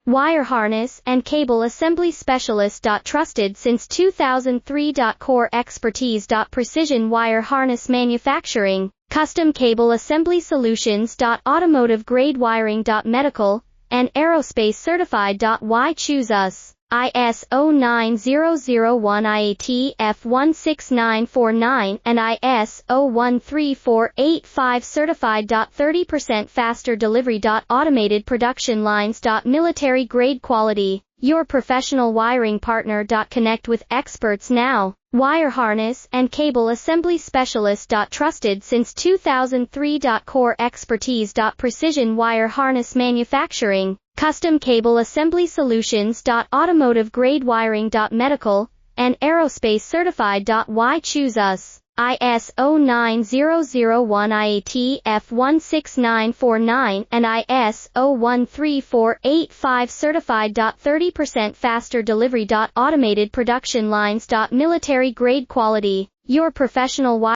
Wire harness and cable assembly specialist. Trusted since 2003. Core expertise. Precision wire harness manufacturing, custom cable assembly solutions. Automotive grade wiring. Medical and aerospace certified. Why choose us? ISO 9001 IAT F16949 and ISO 13485 certified. 30% faster delivery. Automated production lines. Military grade quality, your professional wiring partner. Connect with experts now. Wire harness and cable assembly specialist. Trusted since 2003. Core expertise. Precision wire harness manufacturing, custom cable assembly solutions. Automotive grade wiring. Medical and aerospace certified. Why choose us? ISO 9001 IAT F16949 and ISO 13485 certified. 30% faster delivery. Automated production lines. Military grade quality, your professional